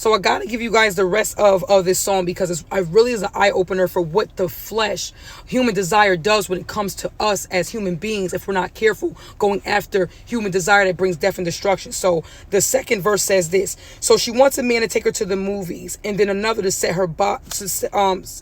So I gotta give you guys the rest of this song, because it really is an eye-opener for what the flesh, human desire, does when it comes to us as human beings if we're not careful going after human desire that brings death and destruction. So the second verse says this: so she wants a man to take her to the movies, and then another to set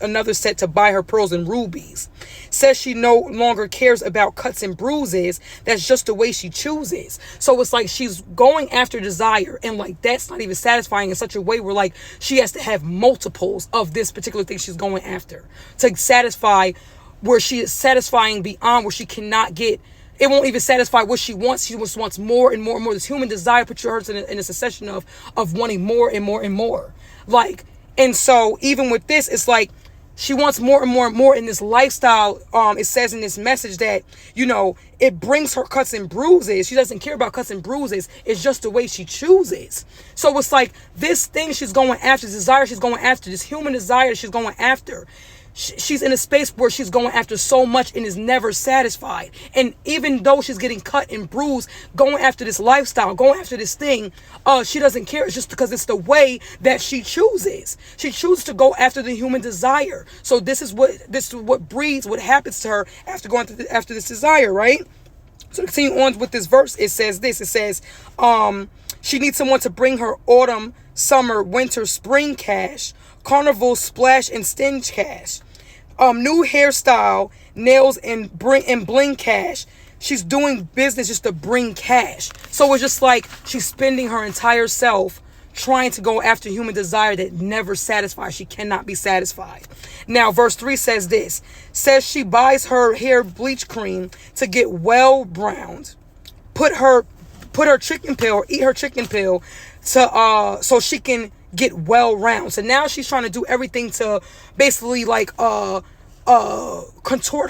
another set to buy her pearls and rubies. Says she no longer cares about cuts and bruises. That's just the way she chooses. So it's like she's going after desire, and like that's not even satisfying in such a way where like she has to have multiples of this particular thing she's going after to satisfy, where she is satisfying beyond where she cannot get. It won't even satisfy what she wants. She just wants more and more and more. This human desire puts her in a succession of wanting more and more and more. Like, and so even with this, it's like she wants more and more and more in this lifestyle. It says in this message that, you know, it brings her cuts and bruises. She doesn't care about cuts and bruises. It's just the way she chooses. So it's like this thing she's going after, this desire she's going after, this human desire she's going after. She's in a space where she's going after so much and is never satisfied. And even though she's getting cut and bruised, going after this lifestyle, going after this thing, she doesn't care. It's just because it's the way that she chooses. She chooses to go after the human desire. So this is what breeds, what happens to her after going after this desire, right? So to continue on with this verse, it says this. It says, she needs someone to bring her autumn, summer, winter, spring cash, carnival, splash, and stinge cash. New hairstyle, nails, and bling cash. She's doing business just to bring cash. So it's just like she's spending her entire self trying to go after human desire that never satisfies. She cannot be satisfied. Now, verse 3 says this. Says she buys her hair bleach cream to get well browned. Put her chicken pill, eat her chicken pill to so she can get well round. So now she's trying to do everything to basically like contort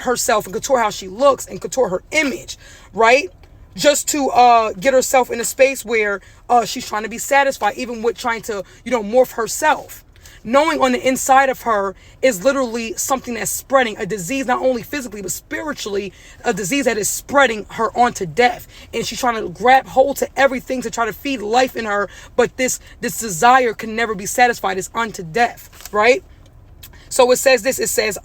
herself and contort how she looks and contort her image, right? Just to get herself in a space where she's trying to be satisfied, even with trying to, you know, morph herself. Knowing on the inside of her is literally something that's spreading, a disease, not only physically, but spiritually, a disease that is spreading her onto death. And she's trying to grab hold to everything to try to feed life in her. But this desire can never be satisfied. It's unto death, right? So it says this, it says,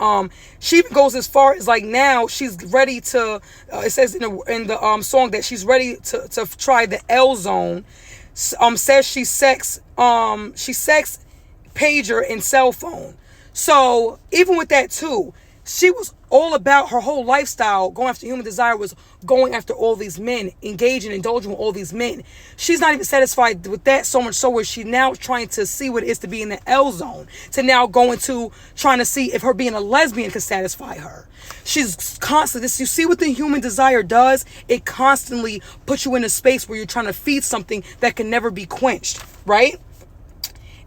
she even goes as far as like now she's ready to, it says in the song that she's ready to try the L zone. Says she sex pager and cell phone. So even with that too, she was all about her whole lifestyle. Going after human desire was going after all these men, engaging, indulging with all these men. She's not even satisfied with that, so much so where she now trying to see what it is to be in the L zone, to now going to trying to see if her being a lesbian can satisfy her. She's constantly, you see what the human desire does? It constantly puts you in a space where you're trying to feed something that can never be quenched, right?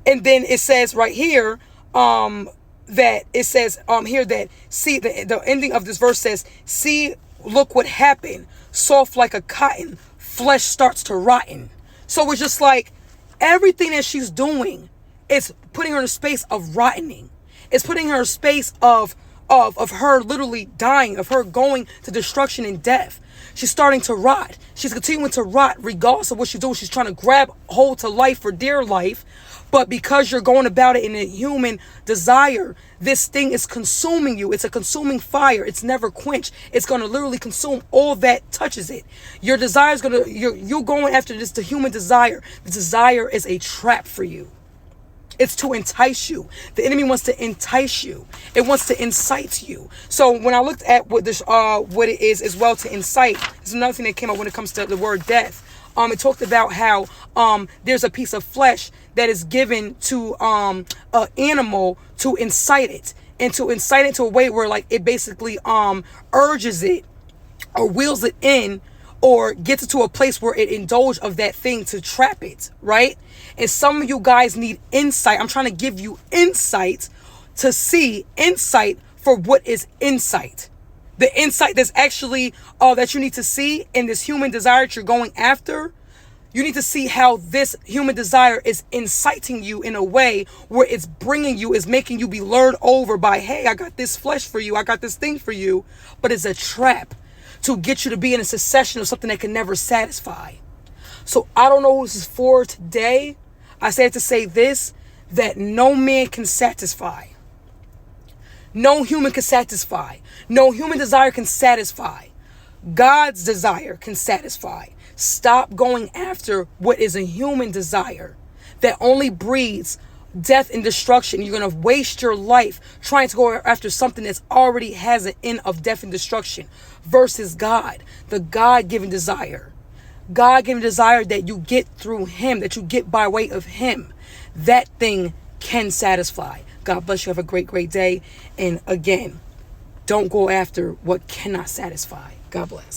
And then it says right here, that it says here that, see, the ending of this verse says, see, look what happened. Soft like a cotton, flesh starts to rotten. So it's just like everything that she's doing is putting her in a space of rottening. It's putting her in a space of her literally dying, of her going to destruction and death. She's starting to rot. She's continuing to rot regardless of what she's doing. She's trying to grab hold to life for dear life. But because you're going about it in a human desire, this thing is consuming you. It's a consuming fire. It's never quenched. It's going to literally consume all that touches it. Your desire is going to, you're going after this, the human desire. The desire is a trap for you. It's to entice you. The enemy wants to entice you. It wants to incite you. So when I looked at what this, what it is as well to incite, there's another thing that came up when it comes to the word death. It talked about how there's a piece of flesh that is given to an animal to incite it, and to incite it to a way where like it basically urges it or wheels it in or gets it to a place where it indulges of that thing to trap it, right? And some of you guys need insight. I'm trying to give you insight to see insight for what is insight. The insight that's actually that you need to see in this human desire that you're going after. You need to see how this human desire is inciting you in a way where it's bringing you, is making you be lured over by, hey, I got this flesh for you. I got this thing for you. But it's a trap to get you to be in a succession of something that can never satisfy. So I don't know who this is for today. I say it to say this, that no man can satisfy. No human can satisfy. No human desire can satisfy. God's desire can satisfy. Stop going after what is a human desire that only breeds death and destruction. You're going to waste your life trying to go after something that's already has an end of death and destruction versus God, the God-given desire. God-given desire that you get through him, that you get by way of him. That thing can satisfy. God bless you. Have a great, great day. And again, don't go after what cannot satisfy. God bless.